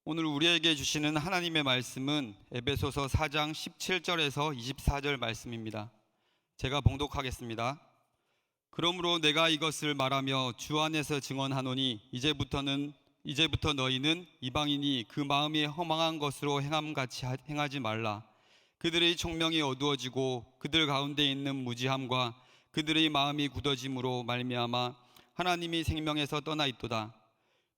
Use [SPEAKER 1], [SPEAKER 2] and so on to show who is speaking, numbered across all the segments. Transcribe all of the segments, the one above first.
[SPEAKER 1] 오늘 우리에게 주시는 하나님의 말씀은 에베소서 4장 17절에서 24절 말씀입니다. 제가 봉독하겠습니다. 그러므로 내가 이것을 말하며 주 안에서 증언하노니 이제부터 너희는 이방인이 그 마음이 허망한 것으로 행함같이 행하지 말라. 그들의 총명이 어두워지고 그들 가운데 있는 무지함과 그들의 마음이 굳어짐으로 말미암아 하나님이 생명에서 떠나 있도다.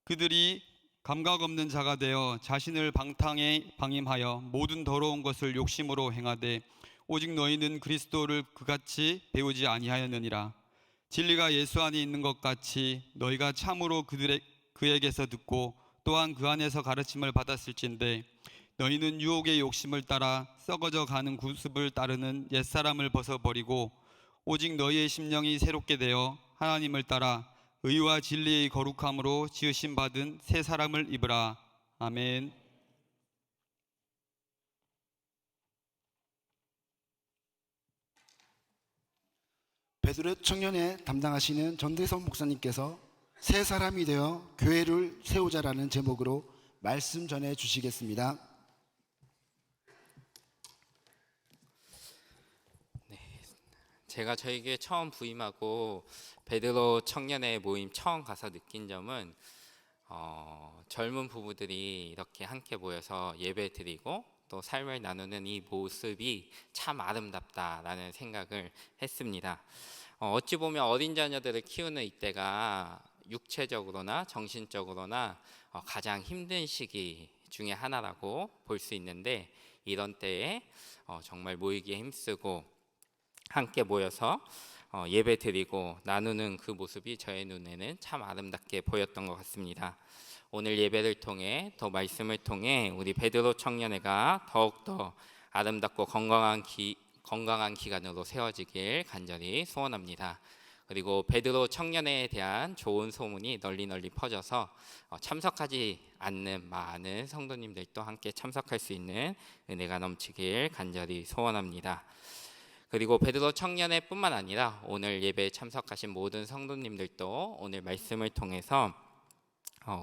[SPEAKER 1] 그들이 감각 없는 자가 되어 자신을 방탕에 방임하여 모든 더러운 것을 욕심으로 행하되 오직 너희는 그리스도를 그같이 배우지 아니하였느니라. 진리가 예수 안에 있는 것 같이 너희가 참으로 그에게서 듣고 또한 그 안에서 가르침을 받았을진데 너희는 유혹의 욕심을 따라 썩어져 가는 구습을 따르는 옛사람을 벗어버리고 오직 너희의 심령이 새롭게 되어 하나님을 따라 의와 진리의 거룩함으로 지으심 받은 새 사람을 입으라. 아멘.
[SPEAKER 2] 베드로 청년회 담당하시는 전대성 목사님께서 새 사람이 되어 교회를 세우자라는 제목으로 말씀 전해 주시겠습니다.
[SPEAKER 3] 제가 저희 교회 처음 부임하고 베드로 청년회 모임 처음 가서 느낀 점은 젊은 부부들이 이렇게 함께 모여서 예배 드리고 또 삶을 나누는 이 모습이 참 아름답다라는 생각을 했습니다. 어찌 보면 어린 자녀들을 키우는 이때가 육체적으로나 정신적으로나 가장 힘든 시기 중에 하나라고 볼 수 있는데, 이런 때에 정말 모이기에 힘쓰고 함께 모여서 예배 드리고 나누는 그 모습이 저의 눈에는 참 아름답게 보였던 것 같습니다. 오늘 예배를 통해 또 말씀을 통해 우리 베드로 청년회가 더욱더 아름답고 건강한 기간으로 세워지길 간절히 소원합니다. 그리고 베드로 청년회에 대한 좋은 소문이 널리 퍼져서 참석하지 않는 많은 성도님들도 함께 참석할 수 있는 은혜가 넘치길 간절히 소원합니다. 그리고 베드로 청년회뿐만 아니라 오늘 예배에 참석하신 모든 성도님들도 오늘 말씀을 통해서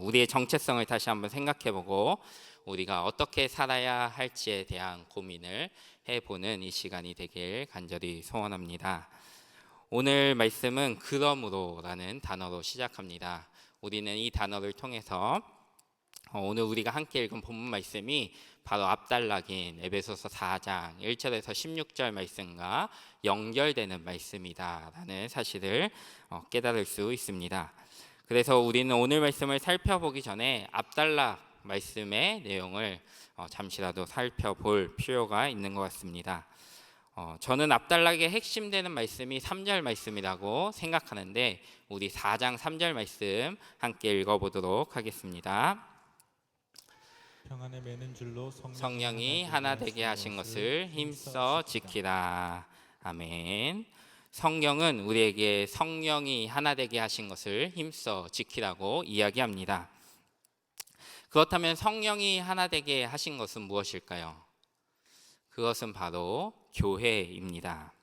[SPEAKER 3] 우리의 정체성을 다시 한번 생각해보고 우리가 어떻게 살아야 할지에 대한 고민을 해보는 이 시간이 되길 간절히 소원합니다. 오늘 말씀은 그러므로라는 단어로 시작합니다. 우리는 이 단어를 통해서 오늘 우리가 함께 읽은 본문 말씀이 바로 앞단락인 에베소서 4장 1절에서 16절 말씀과 연결되는 말씀이다라는 사실을 깨달을 수 있습니다. 그래서 우리는 오늘 말씀을 살펴보기 전에 앞단락 말씀의 내용을 잠시라도 살펴볼 필요가 있는 것 같습니다. 저는 앞단락의 핵심되는 말씀이 3절 말씀이라고 생각하는데 우리 4장 3절 말씀 함께 읽어보도록 하겠습니다.
[SPEAKER 4] 평안에 매는 줄로
[SPEAKER 3] 성령이 하나 되게 하신 것을 힘써 지키라. 아멘. 성경은 우리에게 성령이 하나 되게 하신 것을 힘써 지키라고 이야기합니다. 그렇다면 성령이 하나 되게 하신 것은 무엇일까요? 그것은 바로 교회입니다.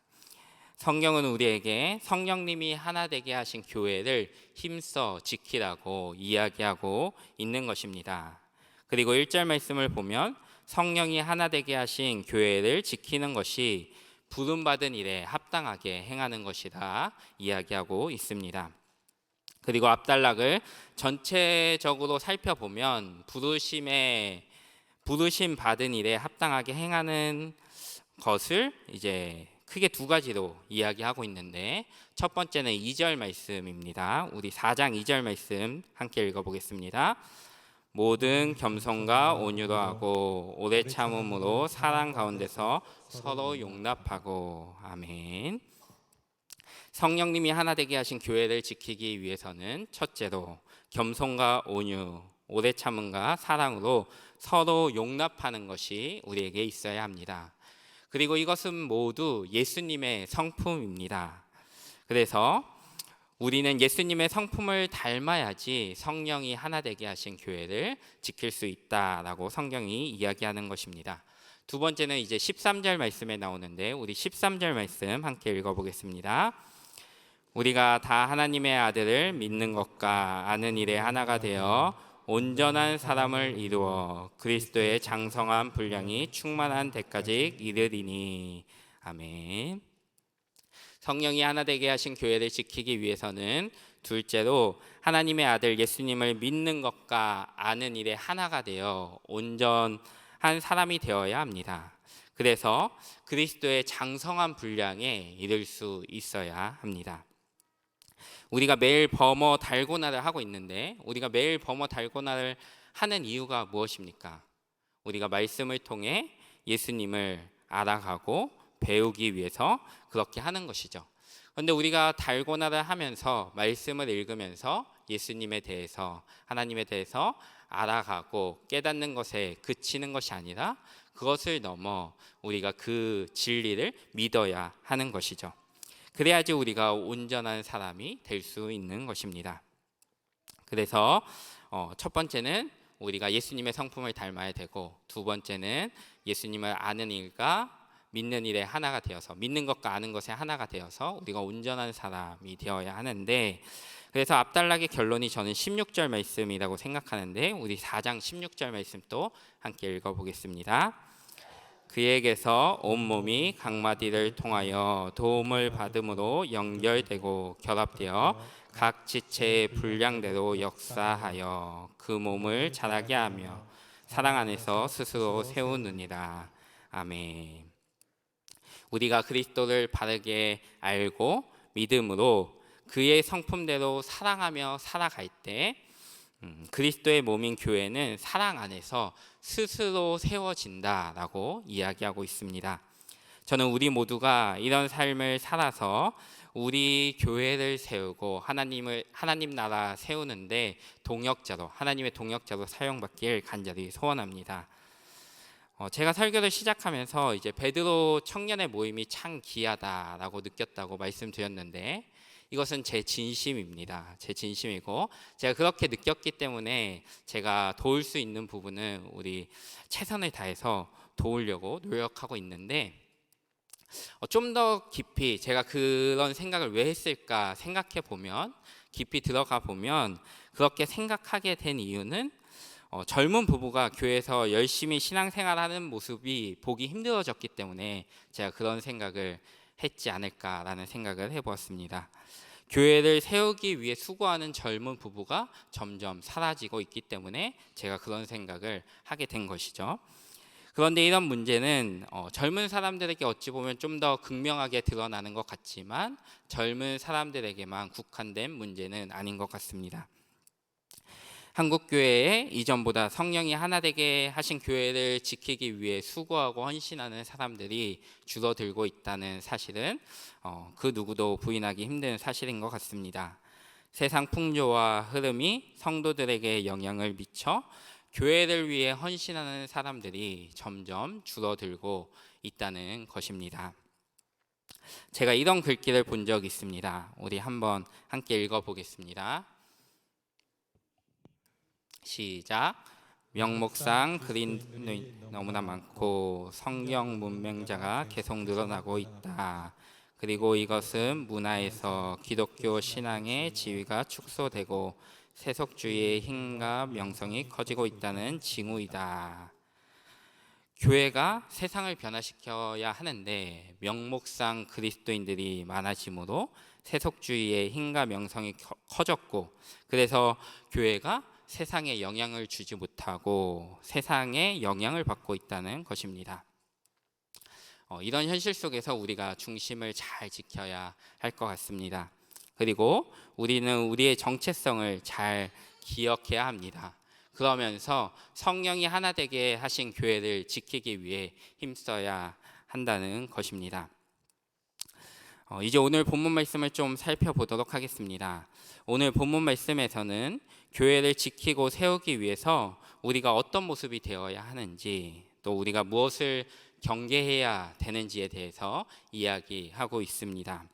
[SPEAKER 3] 성경은 우리에게 성령님이 하나 되게 하신 교회를 힘써 지키라고 이야기하고 있는 것입니다. 그리고 1절 말씀을 보면 성령이 하나 되게 하신 교회를 지키는 것이 부름받은 일에 합당하게 행하는 것이다 이야기하고 있습니다. 그리고 앞단락을 전체적으로 살펴보면 부르심 받은 일에 합당하게 행하는 것을 이제 크게 두 가지로 이야기하고 있는데, 첫 번째는 2절 말씀입니다. 우리 4장 2절 말씀 함께 읽어보겠습니다. 모든 겸손과 온유로 하고 오래 참음으로 사랑 가운데서 서로 용납하고. 아멘. 성령님이 하나 되게 하신 교회를 지키기 위해서는 첫째로 겸손과 온유, 오래 참음과 사랑으로 서로 용납하는 것이 우리에게 있어야 합니다. 그리고 이것은 모두 예수님의 성품입니다. 그래서 우리는 예수님의 성품을 닮아야지 성령이 하나 되게 하신 교회를 지킬 수 있다라고 성경이 이야기하는 것입니다. 두 번째는 이제 13절 말씀에 나오는데 우리 13절 말씀 함께 읽어보겠습니다. 우리가 다 하나님의 아들을 믿는 것과 아는 일에 하나가 되어 온전한 사람을 이루어 그리스도의 장성한 분량이 충만한 데까지 이르리니. 아멘. 성령이 하나 되게 하신 교회를 지키기 위해서는 둘째로 하나님의 아들 예수님을 믿는 것과 아는 일에 하나가 되어 온전한 사람이 되어야 합니다. 그래서 그리스도의 장성한 분량에 이를 수 있어야 합니다. 우리가 매일 범어 달고나를 하고 있는데, 우리가 매일 범어 달고나를 하는 이유가 무엇입니까? 우리가 말씀을 통해 예수님을 알아가고 배우기 위해서 그렇게 하는 것이죠. 그런데 우리가 달고나를 하면서, 말씀을 읽으면서 예수님에 대해서, 하나님에 대해서 알아가고 깨닫는 것에 그치는 것이 아니라 그것을 넘어 우리가 그 진리를 믿어야 하는 것이죠. 그래야지 우리가 온전한 사람이 될 수 있는 것입니다. 그래서 첫 번째는 우리가 예수님의 성품을 닮아야 되고, 두 번째는 예수님을 아는 일과 믿는 일에 하나가 되어서, 믿는 것과 아는 것에 하나가 되어서 우리가 온전한 사람이 되어야 하는데, 그래서 앞단락의 결론이 저는 16절 말씀이라고 생각하는데, 우리 4장 16절 말씀 또 함께 읽어보겠습니다. 그에게서 온몸이 각마디를 통하여 도움을 받음으로 연결되고 결합되어 각 지체의 분량대로 역사하여 그 몸을 자라게 하며 사랑 안에서 스스로 세우느니라. 아멘. 우리가 그리스도를 바르게 알고 믿음으로 그의 성품대로 사랑하며 살아갈 때 그리스도의 몸인 교회는 사랑 안에서 스스로 세워진다라고 이야기하고 있습니다. 저는 우리 모두가 이런 삶을 살아서 우리 교회를 세우고 하나님 나라 세우는데 동역자로, 하나님의 동역자로 사용받길 간절히 소원합니다. 제가 설교를 시작하면서 이제 베드로 청년의 모임이 참 귀하다라고 느꼈다고 말씀드렸는데, 이것은 제 진심입니다. 제 진심이고, 제가 그렇게 느꼈기 때문에 제가 도울 수 있는 부분은 우리 최선을 다해서 도우려고 노력하고 있는데, 좀 더 깊이 제가 그런 생각을 왜 했을까 생각해 보면, 깊이 들어가 보면 그렇게 생각하게 된 이유는 젊은 부부가 교회에서 열심히 신앙생활하는 모습이 보기 힘들어졌기 때문에 제가 그런 생각을 했지 않을까라는 생각을 해보았습니다. 교회를 세우기 위해 수고하는 젊은 부부가 점점 사라지고 있기 때문에 제가 그런 생각을 하게 된 것이죠. 그런데 이런 문제는 젊은 사람들에게 어찌 보면 좀 더 극명하게 드러나는 것 같지만 젊은 사람들에게만 국한된 문제는 아닌 것 같습니다. 한국교회에 이전보다 성령이 하나 되게 하신 교회를 지키기 위해 수고하고 헌신하는 사람들이 줄어들고 있다는 사실은 그 누구도 부인하기 힘든 사실인 것 같습니다. 세상 풍조와 흐름이 성도들에게 영향을 미쳐 교회를 위해 헌신하는 사람들이 점점 줄어들고 있다는 것입니다. 제가 이런 글귀를 본 적이 있습니다. 우리 한번 함께 읽어보겠습니다. 시작. 명목상 그림이 너무나 많고 성경 문맹자가 계속 늘어나고 있다. 그리고 이것은 문화에서 기독교 신앙의 지위가 축소되고 세속주의의 힘과 명성이 커지고 있다는 징후이다. 교회가 세상을 변화시켜야 하는데 명목상 그리스도인들이 많아지므로 세속주의의 힘과 명성이 커졌고, 그래서 교회가 세상에 영향을 주지 못하고 세상에 영향을 받고 있다는 것입니다. 이런 현실 속에서 우리가 중심을 잘 지켜야 할 것 같습니다. 그리고 우리는 우리의 정체성을 잘 기억해야 합니다. 그러면서 성령이 하나 되게 하신 교회를 지키기 위해 힘써야 한다는 것입니다. 이제 오늘 본문 말씀을 좀 살펴보도록 하겠습니다. 오늘 본문 말씀에서는 교회를 지키고 세우기 위해서 우리가 어떤 모습이 되어야 하는지, 또 우리가 무엇을 경계해야 되는지에 대해서 이야기하고 있습니다.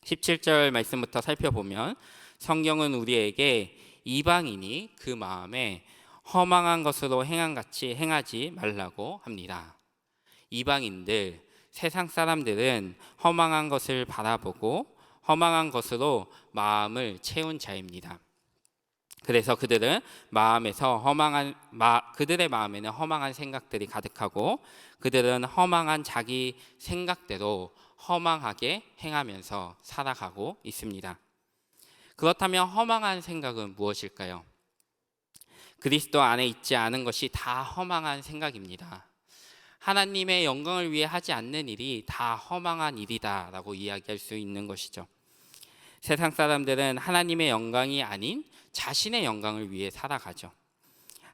[SPEAKER 3] 17절 말씀부터 살펴보면 성경은 우리에게 이방인이 그 마음에 허망한 것으로 행함같이 행하지 말라고 합니다. 이방인들, 세상 사람들은 허망한 것을 바라보고 허망한 것으로 마음을 채운 자입니다. 그래서 그들의 마음에는 허망한 생각들이 가득하고 그들은 허망한 자기 생각대로 허망하게 행하면서 살아가고 있습니다. 그렇다면 허망한 생각은 무엇일까요? 그리스도 안에 있지 않은 것이 다 허망한 생각입니다. 하나님의 영광을 위해 하지 않는 일이 다 허망한 일이다라고 이야기할 수 있는 것이죠. 세상 사람들은 하나님의 영광이 아닌 자신의 영광을 위해 살아가죠.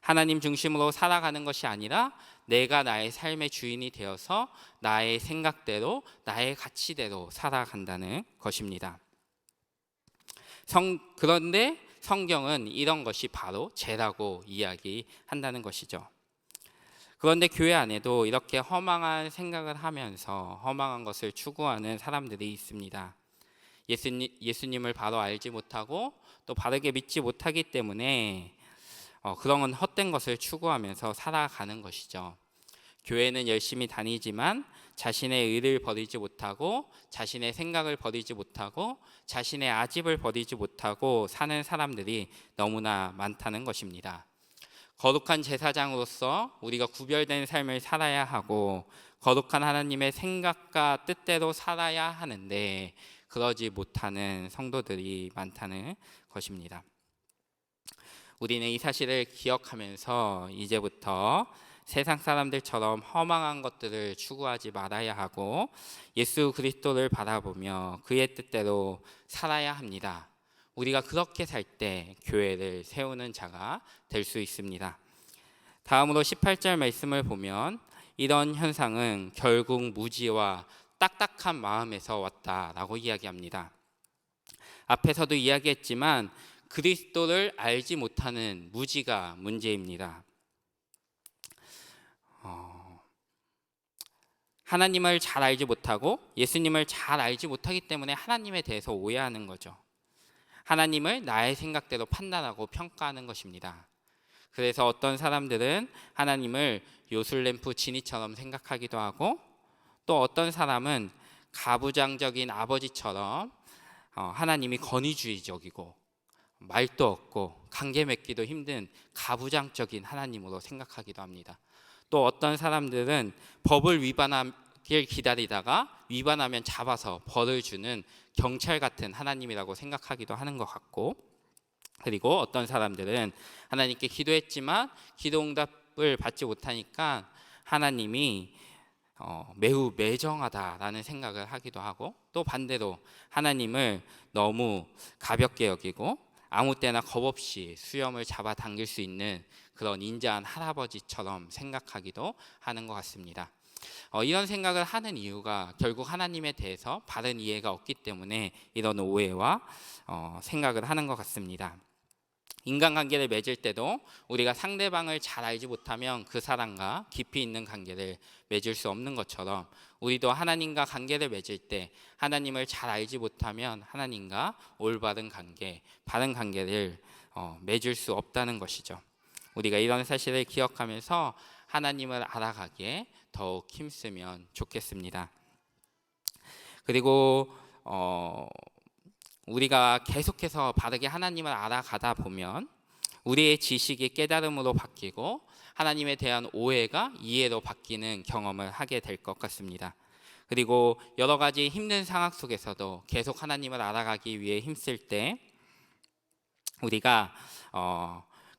[SPEAKER 3] 하나님 중심으로 살아가는 것이 아니라 내가 나의 삶의 주인이 되어서 나의 생각대로 나의 가치대로 살아간다는 것입니다. 그런데 성경은 이런 것이 바로 죄라고 이야기한다는 것이죠. 그런데 교회 안에도 이렇게 허망한 생각을 하면서 허망한 것을 추구하는 사람들이 있습니다. 예수님을 바로 알지 못하고 또 바르게 믿지 못하기 때문에 그런 헛된 것을 추구하면서 살아가는 것이죠. 교회는 열심히 다니지만 자신의 의를 버리지 못하고 자신의 생각을 버리지 못하고 자신의 아집을 버리지 못하고 사는 사람들이 너무나 많다는 것입니다. 거룩한 제사장으로서 우리가 구별된 삶을 살아야 하고 거룩한 하나님의 생각과 뜻대로 살아야 하는데 그러지 못하는 성도들이 많다는 것입니다. 우리는 이 사실을 기억하면서 이제부터 세상 사람들처럼 허망한 것들을 추구하지 말아야 하고 예수 그리스도를 바라보며 그의 뜻대로 살아야 합니다. 우리가 그렇게 살 때 교회를 세우는 자가 될 수 있습니다. 다음으로 18절 말씀을 보면 이런 현상은 결국 무지와 딱딱한 마음에서 왔다라고 이야기합니다. 앞에서도 이야기했지만 그리스도를 알지 못하는 무지가 문제입니다. 하나님을 잘 알지 못하고 예수님을 잘 알지 못하기 때문에 하나님에 대해서 오해하는 거죠. 하나님을 나의 생각대로 판단하고 평가하는 것입니다. 그래서 어떤 사람들은 하나님을 요술램프 지니처럼 생각하기도 하고 또 어떤 사람은 가부장적인 아버지처럼 하나님이 권위주의적이고 말도 없고 관계 맺기도 힘든 가부장적인 하나님으로 생각하기도 합니다. 또 어떤 사람들은 법을 위반하길 기다리다가 위반하면 잡아서 벌을 주는 경찰 같은 하나님이라고 생각하기도 하는 것 같고, 그리고 어떤 사람들은 하나님께 기도했지만 기도 응답을 받지 못하니까 하나님이 매우 매정하다라는 생각을 하기도 하고, 또 반대로 하나님을 너무 가볍게 여기고 아무 때나 겁없이 수염을 잡아당길 수 있는 그런 인자한 할아버지처럼 생각하기도 하는 것 같습니다. 이런 생각을 하는 이유가 결국 하나님에 대해서 바른 이해가 없기 때문에 이런 오해와 생각을 하는 것 같습니다. 인간관계를 맺을 때도 우리가 상대방을 잘 알지 못하면 그 사람과 깊이 있는 관계를 맺을 수 없는 것처럼 우리도 하나님과 관계를 맺을 때 하나님을 잘 알지 못하면 하나님과 올바른 관계, 바른 관계를 맺을 수 없다는 것이죠. 우리가 이런 사실을 기억하면서 하나님을 알아가기에 더욱 힘쓰면 좋겠습니다. 그리고 우리가 계속해서 바르게 하나님을 알아가다 보면 우리의 지식이 깨달음으로 바뀌고 하나님에 대한 오해가 이해로 바뀌는 경험을 하게 될 것 같습니다. 그리고 여러 가지 힘든 상황 속에서도 계속 하나님을 알아가기 위해 힘쓸 때 우리가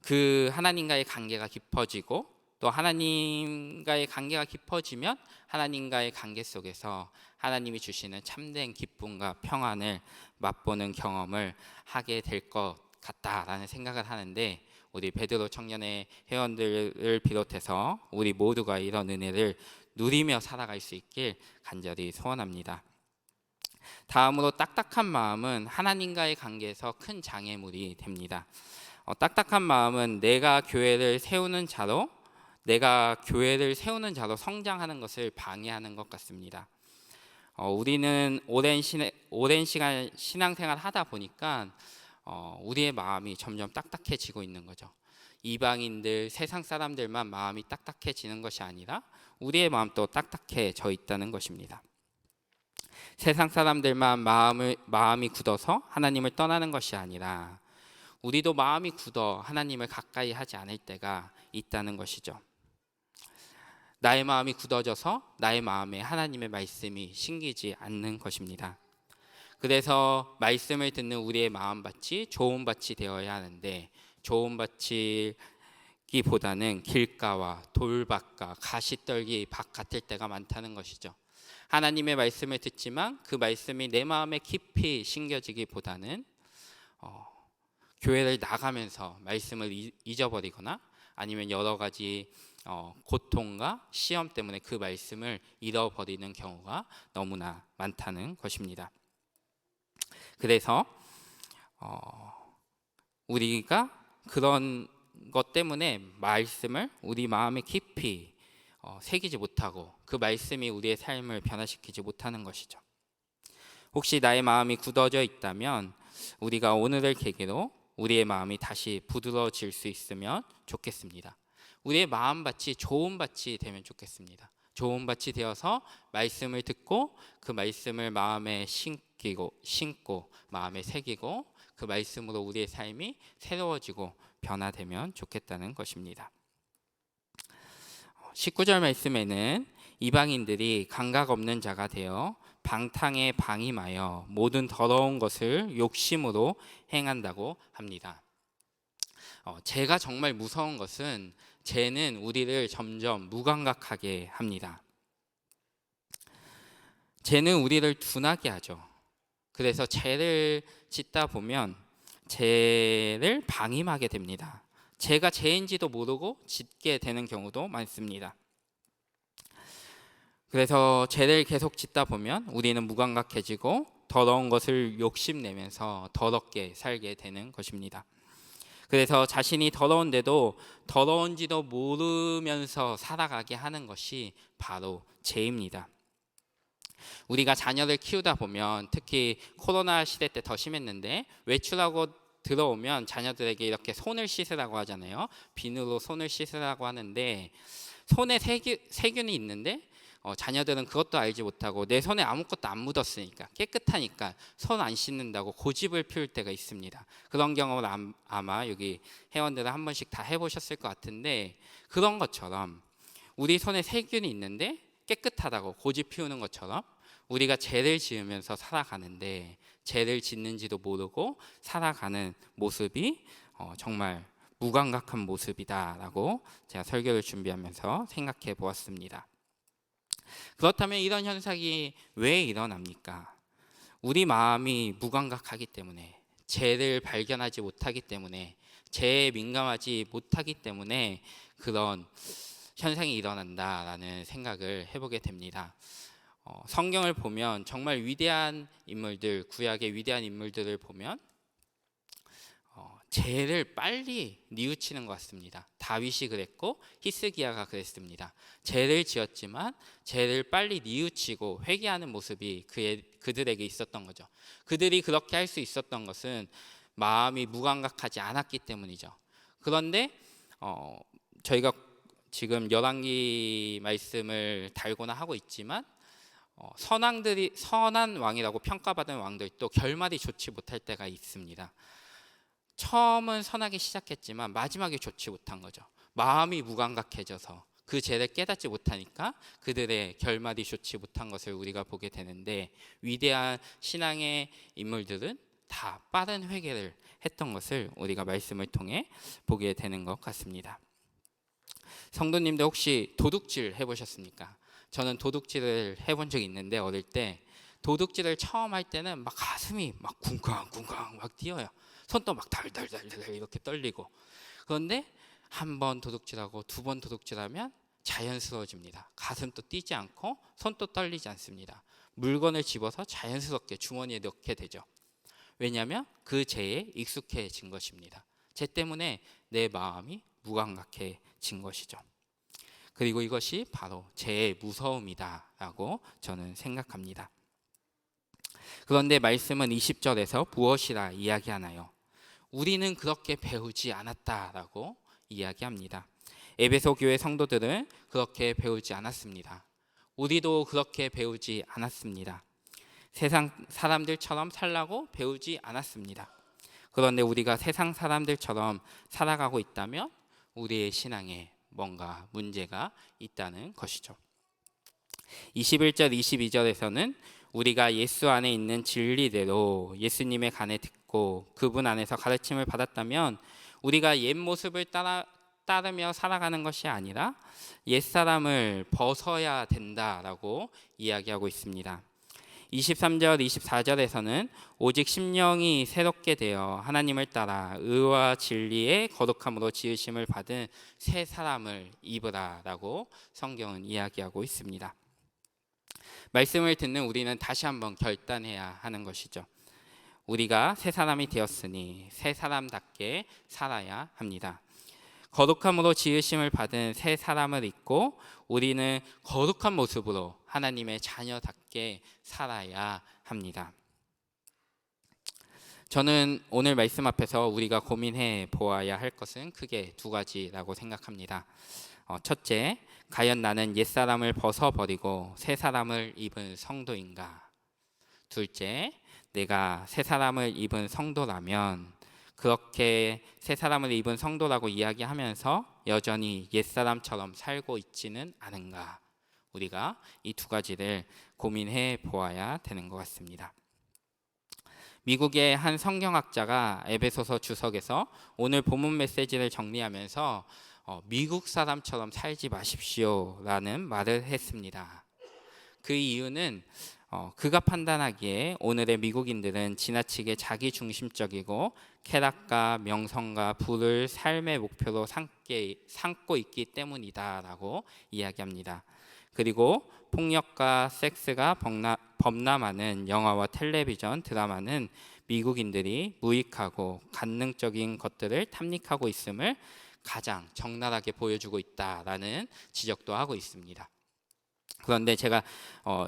[SPEAKER 3] 그 하나님과의 관계가 깊어지고 또 하나님과의 관계가 깊어지면 하나님과의 관계 속에서 하나님이 주시는 참된 기쁨과 평안을 맛보는 경험을 하게 될 것 같다라는 생각을 하는데, 우리 베드로 청년의 회원들을 비롯해서 우리 모두가 이런 은혜를 누리며 살아갈 수 있길 간절히 소원합니다. 다음으로 딱딱한 마음은 하나님과의 관계에서 큰 장애물이 됩니다. 딱딱한 마음은 내가 교회를 세우는 자로 성장하는 것을 방해하는 것 같습니다. 우리는 오랜 시간 신앙생활 하다 보니까 우리의 마음이 점점 딱딱해지고 있는 거죠. 이방인들, 세상 사람들만 마음이 딱딱해지는 것이 아니라 우리의 마음도 딱딱해져 있다는 것입니다. 세상 사람들만 마음이 굳어서 하나님을 떠나는 것이 아니라 우리도 마음이 굳어 하나님을 가까이 하지 않을 때가 있다는 것이죠. 나의 마음이 굳어져서 나의 마음에 하나님의 말씀이 심기지 않는 것입니다. 그래서 말씀을 듣는 우리의 마음밭이 좋은 밭이 되어야 하는데, 좋은 밭이기보다는 길가와 돌밭과 가시떨기 밭 같을 때가 많다는 것이죠. 하나님의 말씀을 듣지만 그 말씀이 내 마음에 깊이 심겨지기보다는 교회를 나가면서 말씀을 잊어버리거나 아니면 여러 가지 고통과 시험 때문에 그 말씀을 잃어버리는 경우가 너무나 많다는 것입니다. 그래서 우리가 그런 것 때문에 말씀을 우리 마음에 깊이 새기지 못하고 그 말씀이 우리의 삶을 변화시키지 못하는 것이죠. 혹시 나의 마음이 굳어져 있다면 우리가 오늘을 계기로 우리의 마음이 다시 부드러워질 수 있으면 좋겠습니다. 우리의 마음밭이 좋은 밭이 되면 좋겠습니다. 좋은 밭이 되어서 말씀을 듣고 그 말씀을 마음에 심고 마음에 새기고 그 말씀으로 우리의 삶이 새로워지고 변화되면 좋겠다는 것입니다. 19절 말씀에는 이방인들이 감각 없는 자가 되어 방탕에 방임하여 모든 더러운 것을 욕심으로 행한다고 합니다. 죄가 정말 무서운 것은 죄는 우리를 점점 무감각하게 합니다. 죄는 우리를 둔하게 하죠. 그래서 죄를 짓다 보면 죄를 방임하게 됩니다. 죄가 죄인지도 모르고 짓게 되는 경우도 많습니다. 그래서 죄를 계속 짓다 보면 우리는 무감각해지고 더러운 것을 욕심내면서 더럽게 살게 되는 것입니다. 그래서 자신이 더러운데도 더러운지도 모르면서 살아가게 하는 것이 바로 죄입니다. 우리가 자녀를 키우다 보면 특히 코로나 시대 때 더 심했는데 외출하고 들어오면 자녀들에게 이렇게 손을 씻으라고 하잖아요. 비누로 손을 씻으라고 하는데 손에 세균이 있는데 자녀들은 그것도 알지 못하고 내 손에 아무것도 안 묻었으니까 깨끗하니까 손 안 씻는다고 고집을 피울 때가 있습니다. 그런 경험을 아마 여기 회원들은 한 번씩 다 해보셨을 것 같은데, 그런 것처럼 우리 손에 세균이 있는데 깨끗하다고 고집 피우는 것처럼 우리가 죄를 지으면서 살아가는데 죄를 짓는지도 모르고 살아가는 모습이 정말 무감각한 모습이다라고 제가 설교를 준비하면서 생각해 보았습니다. 그렇다면 이런 현상이 왜 일어납니까? 우리 마음이 무감각하기 때문에, 죄를 발견하지 못하기 때문에, 죄에 민감하지 못하기 때문에 그런 현상이 일어난다라는 생각을 해보게 됩니다. 성경을 보면 정말 위대한 인물들, 구약의 위대한 인물들을 보면 죄를 빨리 뉘우치는 것 같습니다. 다윗이 그랬고 히스기야가 그랬습니다. 죄를 지었지만 죄를 빨리 뉘우치고 회개하는 모습이 그들에게 있었던 거죠. 그들이 그렇게 할 수 있었던 것은 마음이 무감각하지 않았기 때문이죠. 그런데 저희가 지금 열왕기 말씀을 달고나 하고 있지만 선한 왕이라고 평가받은 왕들도 결말이 좋지 못할 때가 있습니다. 처음은 선하게 시작했지만 마지막에 좋지 못한 거죠. 마음이 무감각해져서 그 죄를 깨닫지 못하니까 그들의 결말이 좋지 못한 것을 우리가 보게 되는데, 위대한 신앙의 인물들은 다 빠른 회개를 했던 것을 우리가 말씀을 통해 보게 되는 것 같습니다. 성도님들 혹시 도둑질 해보셨습니까? 저는 도둑질을 해본 적이 있는데, 어릴 때 도둑질을 처음 할 때는 막 가슴이 막 쿵쾅쿵쾅 막 뛰어요. 손도 막 달달달달 이렇게 떨리고. 그런데 한 번 도둑질하고 두 번 도둑질하면 자연스러워집니다. 가슴도 뛰지 않고 손도 떨리지 않습니다. 물건을 집어서 자연스럽게 주머니에 넣게 되죠. 왜냐하면 그 죄에 익숙해진 것입니다. 죄 때문에 내 마음이 무감각해진 것이죠. 그리고 이것이 바로 죄의 무서움이다라고 저는 생각합니다. 그런데 말씀은 20절에서 무엇이라 이야기하나요? 우리는 그렇게 배우지 않았다라고 이야기합니다. 에베소 교회 성도들은 그렇게 배우지 않았습니다. 우리도 그렇게 배우지 않았습니다. 세상 사람들처럼 살라고 배우지 않았습니다. 그런데 우리가 세상 사람들처럼 살아가고 있다면 우리의 신앙에 뭔가 문제가 있다는 것이죠. 21절, 22절에서는 우리가 예수 안에 있는 진리대로 예수님의 간에 듣고 그분 안에서 가르침을 받았다면 우리가 옛 모습을 따르며 살아가는 것이 아니라 옛사람을 벗어야 된다라고 이야기하고 있습니다. 23절, 24절에서는 오직 심령이 새롭게 되어 하나님을 따라 의와 진리의 거룩함으로 지으심을 받은 새 사람을 입으라라고 성경은 이야기하고 있습니다. 말씀을 듣는 우리는 다시 한번 결단해야 하는 것이죠. 우리가 새 사람이 되었으니 새 사람답게 살아야 합니다. 거룩함으로 지으심을 받은 새 사람을 입고 우리는 거룩한 모습으로 하나님의 자녀답게 살아야 합니다. 저는 오늘 말씀 앞에서 우리가 고민해 보아야 할 것은 크게 두 가지라고 생각합니다. 첫째, 과연 나는 옛사람을 벗어버리고 새 사람을 입은 성도인가? 둘째, 내가 새 사람을 입은 성도라면 그렇게 새 사람을 입은 성도라고 이야기하면서 여전히 옛사람처럼 살고 있지는 않은가? 우리가 이 두 가지를 고민해 보아야 되는 것 같습니다. 미국의 한 성경학자가 에베소서 주석에서 오늘 본문 메시지를 정리하면서 미국 사람처럼 살지 마십시오라는 말을 했습니다. 그 이유는 그가 판단하기에 오늘의 미국인들은 지나치게 자기중심적이고 쾌락과 명성과 부를 삶의 목표로 삼고 있기 때문이다라고 이야기합니다. 그리고 폭력과 섹스가 범람하는 영화와 텔레비전, 드라마는 미국인들이 무익하고 관능적인 것들을 탐닉하고 있음을 가장 적나라하게 보여주고 있다라는 지적도 하고 있습니다. 그런데 제가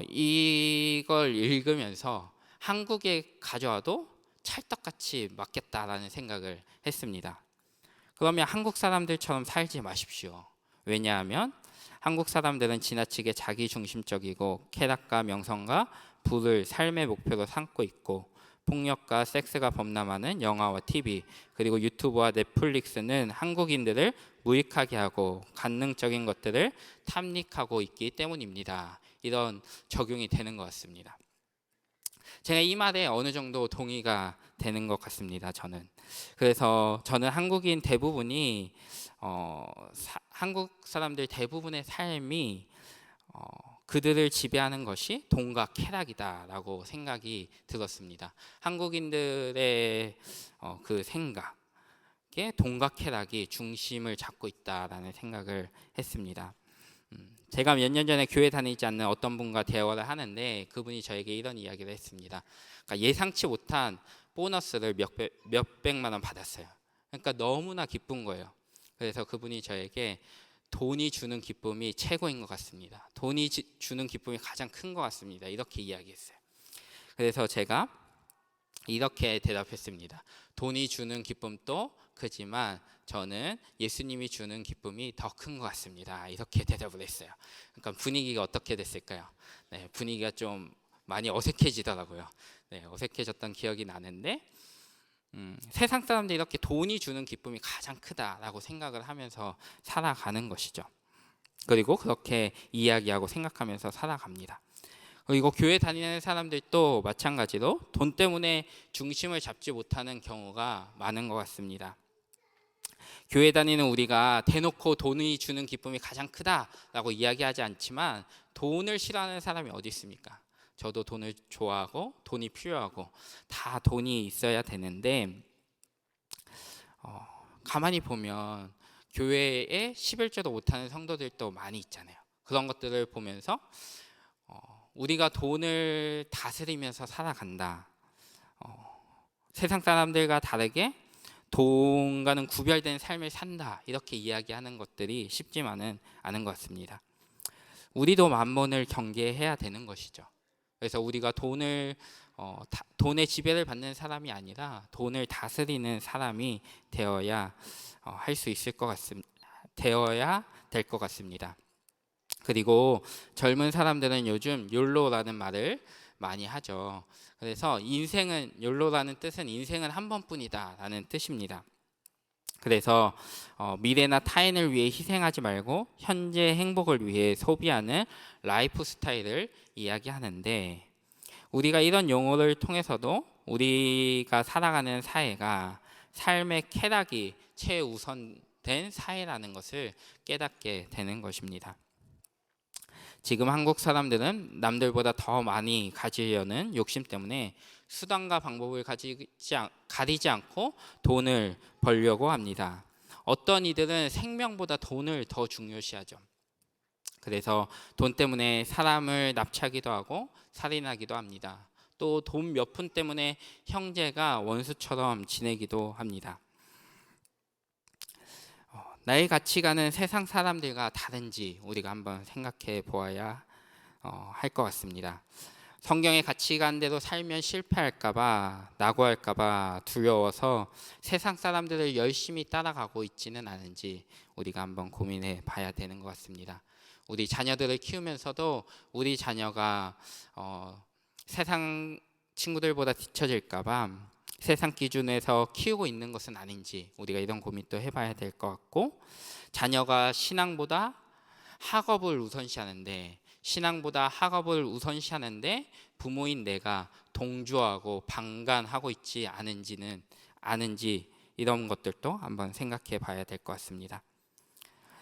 [SPEAKER 3] 이걸 읽으면서 한국에 가져와도 찰떡같이 맞겠다라는 생각을 했습니다. 그러면 한국 사람들처럼 살지 마십시오. 왜냐하면 한국 사람들은 지나치게 자기중심적이고 쾌락과 명성과 부를 삶의 목표로 삼고 있고 폭력과 섹스가 범람하는 영화와 TV 그리고 유튜브와 넷플릭스는 한국인들을 무익하게 하고 관능적인 것들을 탐닉하고 있기 때문입니다. 이런 적용이 되는 것 같습니다. 제가 이 말에 어느 정도 동의가 되는 것 같습니다. 그래서 저는 한국인 대부분이 한국 사람들 대부분의 삶이 그들을 지배하는 것이 돈과 쾌락이다라고 생각이 들었습니다. 한국인들의 그 생각에 돈과 쾌락이 중심을 잡고 있다라는 생각을 했습니다. 제가 몇 년 전에 교회 다니지 않는 어떤 분과 대화를 하는데 그분이 저에게 이런 이야기를 했습니다. 그러니까 예상치 못한 보너스를 몇백만 원 받았어요. 그러니까 너무나 기쁜 거예요. 그래서 그분이 저에게 돈이 주는 기쁨이 최고인 것 같습니다. 돈이 주는 기쁨이 가장 큰 것 같습니다. 이렇게 이야기했어요. 그래서 제가 이렇게 대답했습니다. 돈이 주는 기쁨도 크지만 저는 예수님이 주는 기쁨이 더 큰 것 같습니다. 이렇게 대답을 했어요. 그러니까 분위기가 어떻게 됐을까요? 네, 분위기가 좀 많이 어색해지더라고요. 네, 어색해졌던 기억이 나는데 세상 사람들이 이렇게 돈이 주는 기쁨이 가장 크다라고 생각을 하면서 살아가는 것이죠. 그리고 그렇게 이야기하고 생각하면서 살아갑니다. 그리고 교회 다니는 사람들도 마찬가지로 돈 때문에 중심을 잡지 못하는 경우가 많은 것 같습니다. 교회 다니는 우리가 대놓고 돈이 주는 기쁨이 가장 크다라고 이야기하지 않지만 돈을 싫어하는 사람이 어디 있습니까? 저도 돈을 좋아하고 돈이 필요하고 다 돈이 있어야 되는데 가만히 보면 교회에 11조도 못하는 성도들도 많이 있잖아요. 그런 것들을 보면서 우리가 돈을 다스리면서 살아간다. 세상 사람들과 다르게 돈과는 구별된 삶을 산다. 이렇게 이야기하는 것들이 쉽지만은 않은 것 같습니다. 우리도 만몬을 경계해야 되는 것이죠. 그래서 우리가 돈의 지배를 받는 사람이 아니라 돈을 다스리는 사람이 되어야 되어야 될 것 같습니다. 그리고 젊은 사람들은 요즘 욜로라는 말을 많이 하죠. 그래서 인생은 욜로라는 뜻은 인생은 한 번뿐이다라는 뜻입니다. 그래서 미래나 타인을 위해 희생하지 말고 현재 행복을 위해 소비하는 라이프 스타일을 이야기하는데, 우리가 이런 용어를 통해서도 우리가 살아가는 사회가 삶의 쾌락이 최우선된 사회라는 것을 깨닫게 되는 것입니다. 지금 한국 사람들은 남들보다 더 많이 가지려는 욕심 때문에 수단과 방법을 가리지 않고 돈을 벌려고 합니다. 어떤 이들은 생명보다 돈을 더 중요시하죠. 그래서 돈 때문에 사람을 납치하기도 하고 살인하기도 합니다. 또 돈 몇 푼 때문에 형제가 원수처럼 지내기도 합니다. 나의 가치관은 세상 사람들과 다른지 우리가 한번 생각해 보아야 할 것 같습니다. 성경의 가치관대로 살면 실패할까봐, 낙오할까봐 두려워서 세상 사람들을 열심히 따라가고 있지는 않은지 우리가 한번 고민해 봐야 되는 것 같습니다. 우리 자녀들을 키우면서도 우리 자녀가 세상 친구들보다 뒤처질까봐 세상 기준에서 키우고 있는 것은 아닌지 우리가 이런 고민도 해봐야 될 것 같고, 자녀가 신앙보다 학업을 우선시하는데 부모인 내가 동조하고 방관하고 있지 않은지 이런 것들도 한번 생각해 봐야 될 것 같습니다.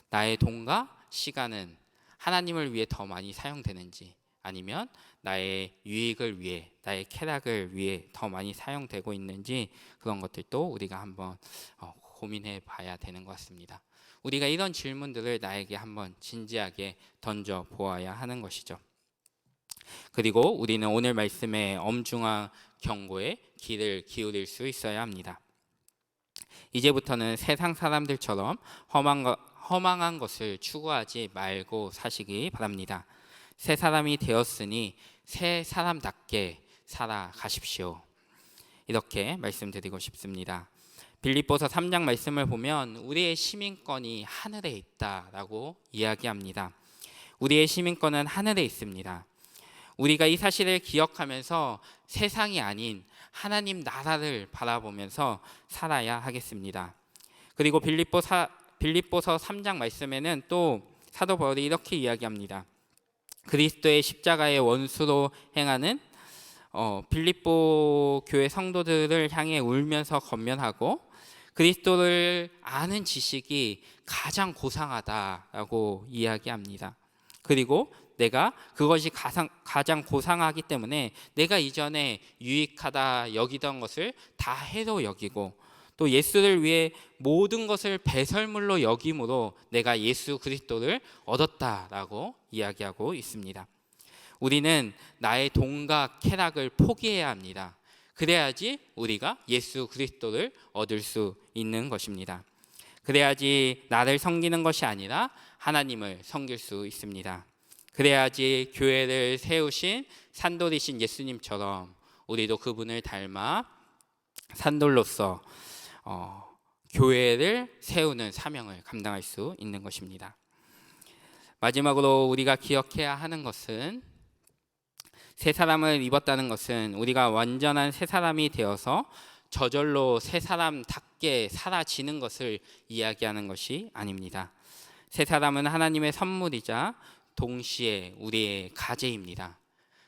[SPEAKER 3] 나의 돈과 시간은 하나님을 위해 더 많이 사용되는지, 아니면 나의 유익을 위해, 나의 쾌락을 위해 더 많이 사용되고 있는지, 그런 것들도 우리가 한번 고민해 봐야 되는 것 같습니다. 우리가 이런 질문들을 나에게 한번 진지하게 던져 보아야 하는 것이죠. 그리고 우리는 오늘 말씀의 엄중한 경고에 귀를 기울일 수 있어야 합니다. 이제부터는 세상 사람들처럼 허망한 것을 추구하지 말고 사시기 바랍니다. 새 사람이 되었으니 새 사람답게 살아가십시오. 이렇게 말씀드리고 싶습니다. 빌립보서 3장 말씀을 보면 우리의 시민권이 하늘에 있다라고 이야기합니다. 우리의 시민권은 하늘에 있습니다. 우리가 이 사실을 기억하면서 세상이 아닌 하나님 나라를 바라보면서 살아야 하겠습니다. 그리고 빌립보서 3장 말씀에는 또 사도 바울이 이렇게 이야기합니다. 그리스도의 십자가의 원수로 행하는 빌립보 교회 성도들을 향해 울면서 권면하고, 그리스도를 아는 지식이 가장 고상하다라고 이야기합니다. 그리고 내가 그것이 가장 고상하기 때문에 내가 이전에 유익하다 여기던 것을 다 해로 여기고, 또 예수를 위해 모든 것을 배설물로 여김으로 내가 예수 그리스도를 얻었다라고 이야기하고 있습니다. 우리는 나의 돈과 쾌락을 포기해야 합니다. 그래야지 우리가 예수 그리스도를 얻을 수 있는 것입니다. 그래야지 나를 섬기는 것이 아니라 하나님을 섬길 수 있습니다. 그래야지 교회를 세우신 산돌이신 예수님처럼 우리도 그분을 닮아 산돌로서 교회를 세우는 사명을 감당할 수 있는 것입니다. 마지막으로 우리가 기억해야 하는 것은, 새 사람을 입었다는 것은 우리가 완전한 새 사람이 되어서 저절로 새 사람답게 사라지는 것을 이야기하는 것이 아닙니다. 새 사람은 하나님의 선물이자 동시에 우리의 가제입니다.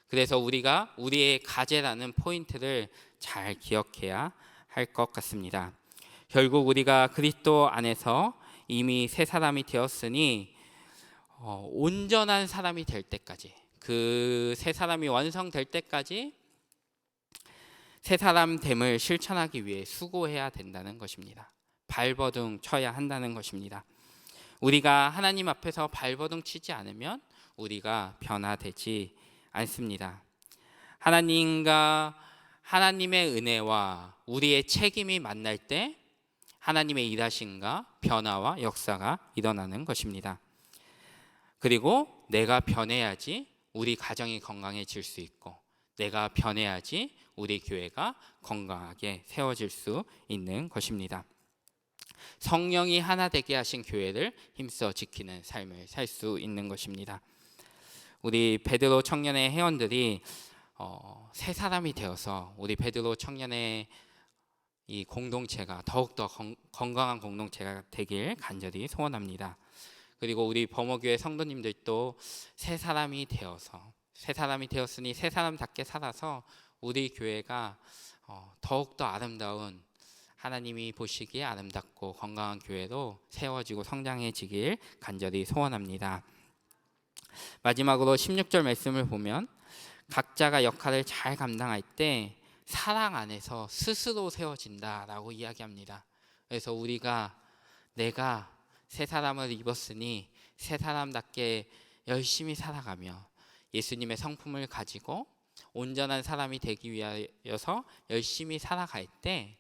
[SPEAKER 3] 그래서 우리가 우리의 가제라는 포인트를 잘 기억해야 할 것 같습니다. 결국 우리가 그리스도 안에서 이미 새 사람이 되었으니 온전한 사람이 될 때까지, 그 새 사람이 완성될 때까지 새 사람됨을 실천하기 위해 수고해야 된다는 것입니다. 발버둥 쳐야 한다는 것입니다. 우리가 하나님 앞에서 발버둥 치지 않으면 우리가 변화되지 않습니다. 하나님의 은혜와 우리의 책임이 만날 때 하나님의 일하심과 변화와 역사가 일어나는 것입니다. 그리고 내가 변해야지 우리 가정이 건강해질 수 있고, 내가 변해야지 우리 교회가 건강하게 세워질 수 있는 것입니다. 성령이 하나 되게 하신 교회를 힘써 지키는 삶을 살 수 있는 것입니다. 우리 베드로 청년의 회원들이 새 사람이 되어서 우리 베드로 청년의 이 공동체가 더욱더 건강한 공동체가 되길 간절히 소원합니다. 그리고 우리 범어교회 성도님들도 새 사람이 되었으니 새 사람답게 살아서 우리 교회가 더욱더 아름다운, 하나님이 보시기에 아름답고 건강한 교회로 세워지고 성장해지길 간절히 소원합니다. 마지막으로 16절 말씀을 보면 각자가 역할을 잘 감당할 때 사랑 안에서 스스로 세워진다라고 이야기합니다. 그래서 내가 새 사람을 입었으니 새 사람답게 열심히 살아가며 예수님의 성품을 가지고 온전한 사람이 되기 위하여서 열심히 살아갈 때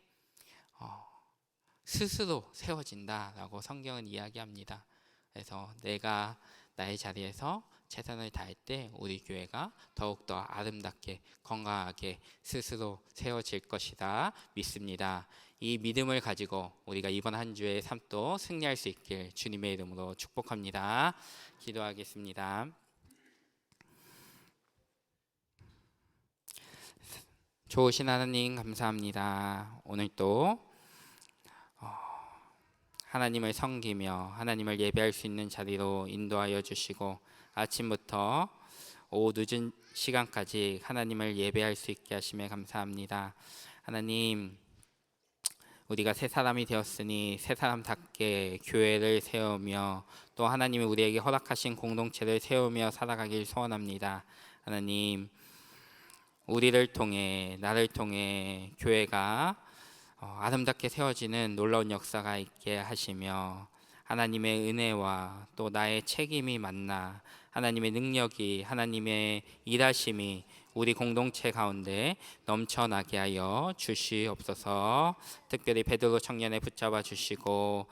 [SPEAKER 3] 스스로 세워진다라고 성경은 이야기합니다. 그래서 내가 나의 자리에서 최선을 다할 때 우리 교회가 더욱더 아름답게 건강하게 스스로 세워질 것이다 믿습니다. 이 믿음을 가지고 우리가 이번 한 주의 삶도 승리할 수 있길 주님의 이름으로 축복합니다. 기도하겠습니다. 좋으신 하나님 감사합니다. 오늘 또 하나님을 섬기며 하나님을 예배할 수 있는 자리로 인도하여 주시고 아침부터 오후 늦은 시간까지 하나님을 예배할 수 있게 하심에 감사합니다. 하나님, 우리가 새 사람이 되었으니 새 사람답게 교회를 세우며 또 하나님이 우리에게 허락하신 공동체를 세우며 살아가길 소원합니다. 하나님, 우리를 통해 나를 통해 교회가 아름답게 세워지는 놀라운 역사가 있게 하시며 하나님의 은혜와 또 나의 책임이 만나 하나님의 능력이 하나님의 일하심이 우리 공동체 가운데 넘쳐나게 하여 주시옵소서. 특별히 베드로 청년에 붙잡아 주시고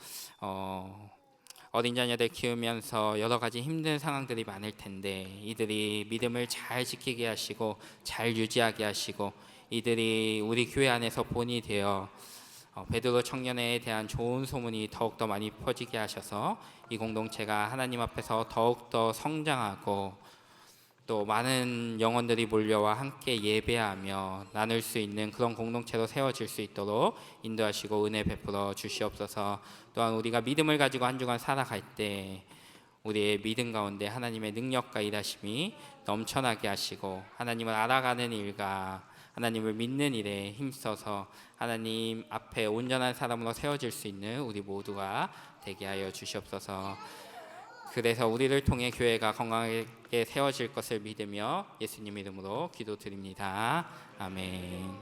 [SPEAKER 3] 어린 자녀들 키우면서 여러 가지 힘든 상황들이 많을 텐데 이들이 믿음을 잘 지키게 하시고 잘 유지하게 하시고 이들이 우리 교회 안에서 본이 되어 베드로 청년에 대한 좋은 소문이 더욱더 많이 퍼지게 하셔서 이 공동체가 하나님 앞에서 더욱더 성장하고 또 많은 영혼들이 몰려와 함께 예배하며 나눌 수 있는 그런 공동체로 세워질 수 있도록 인도하시고 은혜 베풀어 주시옵소서. 또한 우리가 믿음을 가지고 한 주간 살아갈 때 우리의 믿음 가운데 하나님의 능력과 일하심이 넘쳐나게 하시고 하나님을 알아가는 일과 하나님을 믿는 일에 힘써서 하나님 앞에 온전한 사람으로 세워질 수 있는 우리 모두가 되게 하여 주시옵소서. 그래서 우리를 통해 교회가 건강하게 세워질 것을 믿으며 예수님 이름으로 기도드립니다. 아멘.